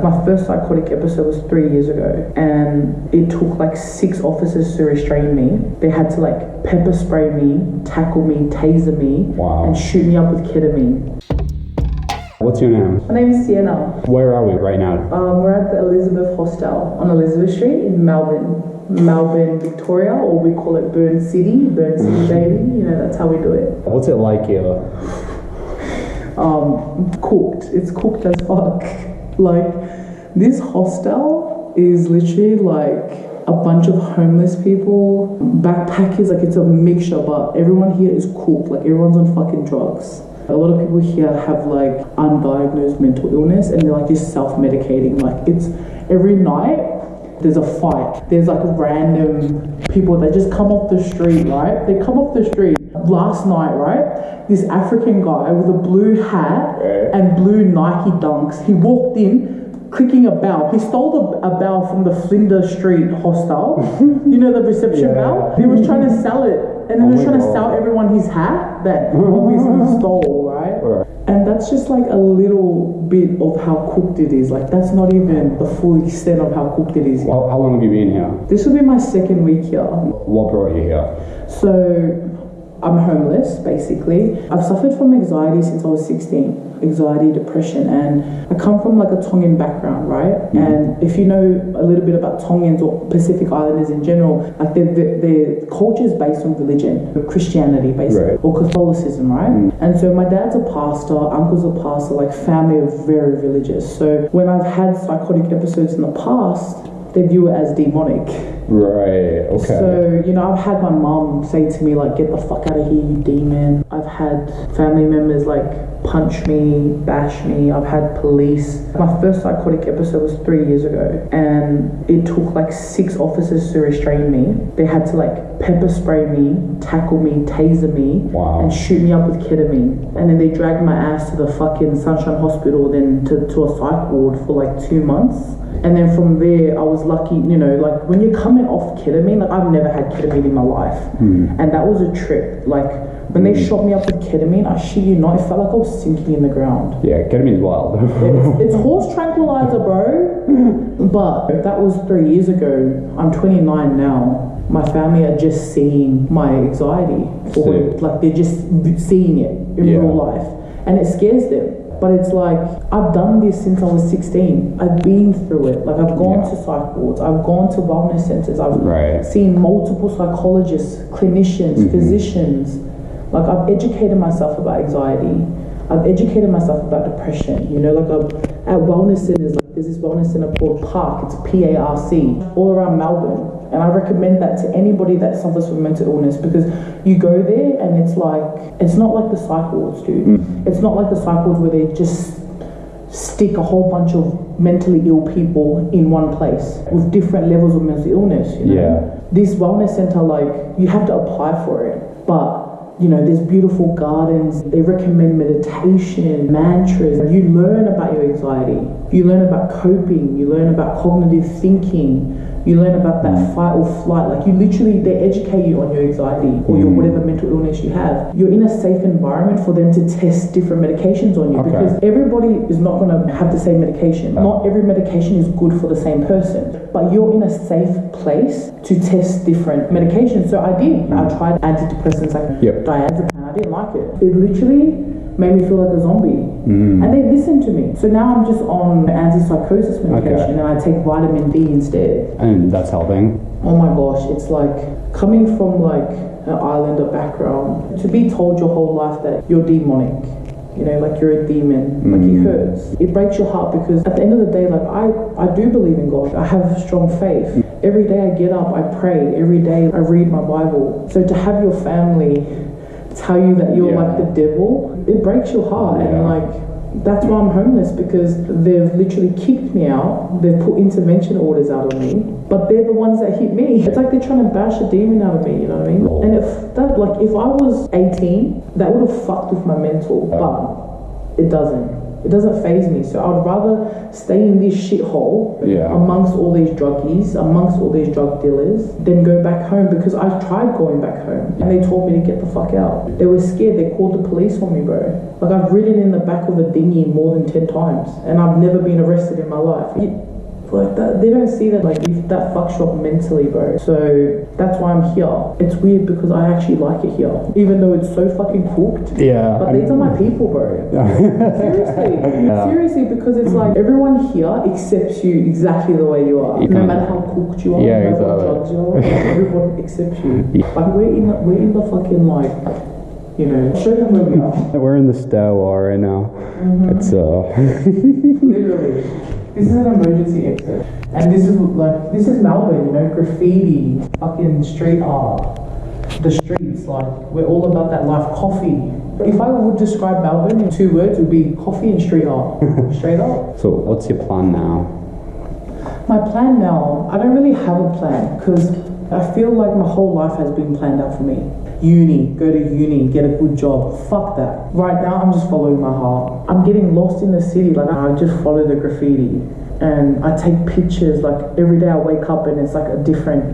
My first psychotic episode was 3 years ago, and it took like 6 officers to restrain me. They had to like pepper spray me, tackle me, taser me, and shoot me up with ketamine. What's your name? My name is Siena. Where are we right now? We're at the Elizabeth Hostel on Elizabeth Street in Melbourne, Victoria, or we call it Burn City baby. You know, that's how we do it. What's it like here? Cooked. It's cooked as fuck. Like, this hostel is literally like a bunch of homeless people, backpackers, like it's a mixture, but everyone here is cooked, like everyone's on fucking drugs. A lot of people here have like undiagnosed mental illness and they're like just self-medicating. Like it's every night there's a fight. There's like random people that just come off the street, right? They come off the street. Last night, right? This African guy with a blue hat and blue Nike dunks, he walked in clicking a bell. He stole a bell from the Flinders Street hostel. You know, the reception bell? He was trying to sell it. And then he was trying to sell everyone his hat that obviously he stole, right? And that's just like a little bit of how cooked it is. Like that's not even the full extent of how cooked it is. Well, how long have you been here? This will be my 2nd week here. What brought you here? So I'm homeless, basically. I've suffered from anxiety since I was 16. Anxiety, depression, and I come from like a Tongan background, right? And if you know a little bit about Tongans or Pacific Islanders in general, like their culture is based on religion, Christianity basically, or Catholicism, right? And so my dad's a pastor, uncle's a pastor, like family are very religious. So when I've had psychotic episodes in the past, they view it as demonic. Right, okay. So, you know, I've had my mum say to me, like, get the fuck out of here, you demon. I've had family members, like, punch me, bash me. I've had police. My first psychotic episode was 3 years ago, and it took, like, 6 officers to restrain me. They had to, like, pepper spray me, tackle me, taser me, and shoot me up with ketamine. And then they dragged my ass to the fucking Sunshine Hospital, then to a psych ward for, like, 2 months. And then from there, I was lucky, you know, like when you're coming off ketamine, like I've never had ketamine in my life. And that was a trip. Like when they shot me up with ketamine, I shit you not, it felt like I was sinking in the ground. Yeah, ketamine's wild. it's horse tranquilizer, bro. But that was 3 years ago. I'm 29 now. My family are just seeing my anxiety. Like they're just seeing it in real life. And it scares them. But it's like, I've done this since I was 16. I've been through it. Like, I've gone to psych wards. I've gone to wellness centers. I've seen multiple psychologists, clinicians, physicians. Like, I've educated myself about anxiety. I've educated myself about depression. You know, like, at wellness centers, like, there's this wellness center called PARC. It's P-A-R-C, all around Melbourne. And I recommend that to anybody that suffers from mental illness, because you go there and it's like, it's not like the psych wards, dude. It's not like the psych wards where they just stick a whole bunch of mentally ill people in one place with different levels of mental illness, you know? This wellness center, like, you have to apply for it. But, you know, there's beautiful gardens. They recommend meditation, mantras. You learn about your anxiety. You learn about coping. You learn about cognitive thinking. You learn about that fight or flight. Like you literally, they educate you on your anxiety or your whatever mental illness you have. You're in a safe environment for them to test different medications on you, because everybody is not going to have the same medication. Not every medication is good for the same person, but you're in a safe place to test different medications. So I did. I tried antidepressants like diazepam. I didn't like it. It literally made me feel like a zombie. And they listened to me. So now I'm just on antipsychosis medication and I take vitamin D instead. And that's helping? Oh my gosh, it's like coming from like an islander background, to be told your whole life that you're demonic, you know, like you're a demon, like it hurts. It breaks your heart, because at the end of the day, like I do believe in God. I have strong faith. Every day I get up, I pray. Every day I read my Bible. So to have your family tell you that you're like the devil, it breaks your heart. And like that's why I'm homeless, because they've literally kicked me out. They've put intervention orders out on me, but they're the ones that hit me. It's like they're trying to bash a demon out of me, you know what I mean? And if I was 18, that would have fucked with my mental, but it doesn't. It doesn't faze me. So I'd rather stay in this shithole amongst all these druggies, amongst all these drug dealers, than go back home, because I tried going back home and they told me to get the fuck out. They were scared. They called the police on me, bro. Like, I've ridden in the back of a dinghy more than 10 times and I've never been arrested in my life. Like that, they don't see that, like, if that fucks you up mentally, bro. So that's why I'm here. It's weird because I actually like it here, even though it's so fucking cooked. Yeah. But these are my people, bro. Seriously, because it's like everyone here accepts you exactly the way you are, no matter how cooked you are, no matter what drugs you are. Everyone accepts you. Like we're in the fucking, like, you know, show them where we are. We're in the stairwell right now. It's Literally. This is an emergency exit. And this is Melbourne, you know, graffiti, fucking street art. The streets, like, we're all about that life. Coffee. If I would describe Melbourne in 2 words, it would be coffee and street art. Straight up. So what's your plan now? My plan now, I don't really have a plan, because I feel like my whole life has been planned out for me. Uni, go to uni, get a good job. Fuck that. Right now, I'm just following my heart. I'm getting lost in the city. Like, I just follow the graffiti. And I take pictures, like, every day I wake up and it's like a different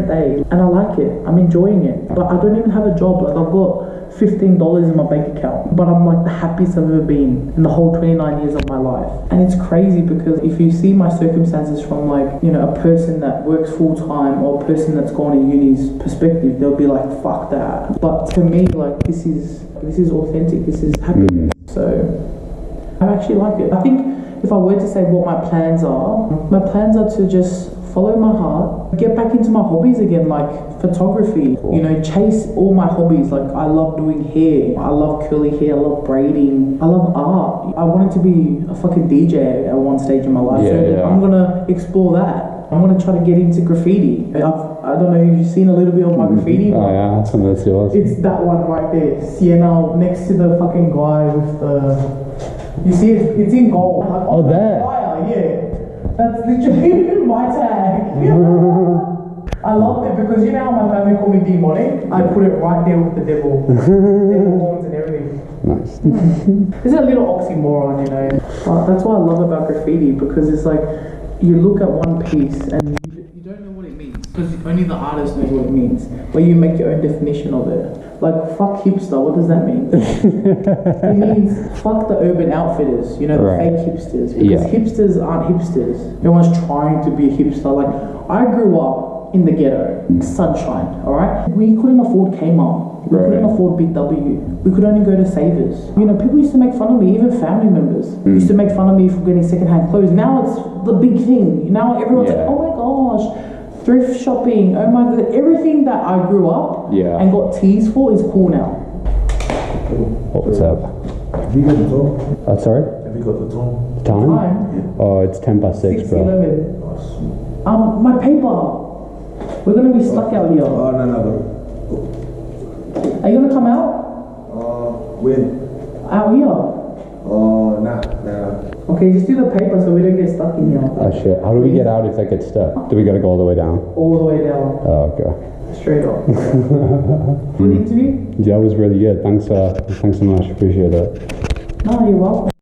day. And I like it. I'm enjoying it. But I don't even have a job. Like, I've got $15 in my bank account. But I'm like the happiest I've ever been in the whole 29 years of my life. And it's crazy because if you see my circumstances from, like, you know, a person that works full time or a person that's gone to uni's perspective, they'll be like, fuck that. But to me, like, this is authentic. This is happiness. So I actually like it. I think if I were to say what my plans are to just follow my heart, get back into my hobbies again, like photography, you know, chase all my hobbies. Like, I love doing hair, I love curly hair, I love braiding, I love art. I wanted to be a fucking DJ at one stage in my life, I'm gonna explore that. I'm gonna try to get into graffiti. I don't know if you've seen a little bit of my graffiti. Oh yeah, that's yours. It's that one right there, Siena, next to the fucking guy with the... You see, it's in gold. Like, oh, there. Fire, yeah. That's literally my tag. I love it because you know how my family call me demonic? I put it right there with the devil. Devil horns and everything. Nice. It's a little oxymoron, you know. But that's what I love about graffiti, because it's like you look at one piece and you don't know what it means, because only the artist knows what it means. But you make your own definition of it. Like, fuck hipster, what does that mean? It means fuck the urban outfitters, you know, the fake hipsters. Because hipsters aren't hipsters. Everyone's trying to be a hipster. Like, I grew up in the ghetto, sunshine, alright? We couldn't afford Kmart. We couldn't afford Big W. We could only go to Savers. You know, people used to make fun of me, even family members used to make fun of me for getting secondhand clothes. Now it's the big thing. Now everyone's like, oh my gosh, thrift shopping, oh my god, everything that I grew up and got teased for is cool now. What's up? Have you got the time? Sorry? Have you got the time? Time? Yeah. Oh, it's 6, bro. 11. My paper. We're gonna be stuck out here. Oh, no. Are you gonna come out? When? Out here. Nah. Okay, just do the paper so we don't get stuck in here. Oh shit, how do we get out if that gets stuck? Do we gotta go all the way down? All the way down. Oh, okay. Straight up. Good interview? Yeah, that was really good. Thanks so much. Appreciate it. No, you're welcome.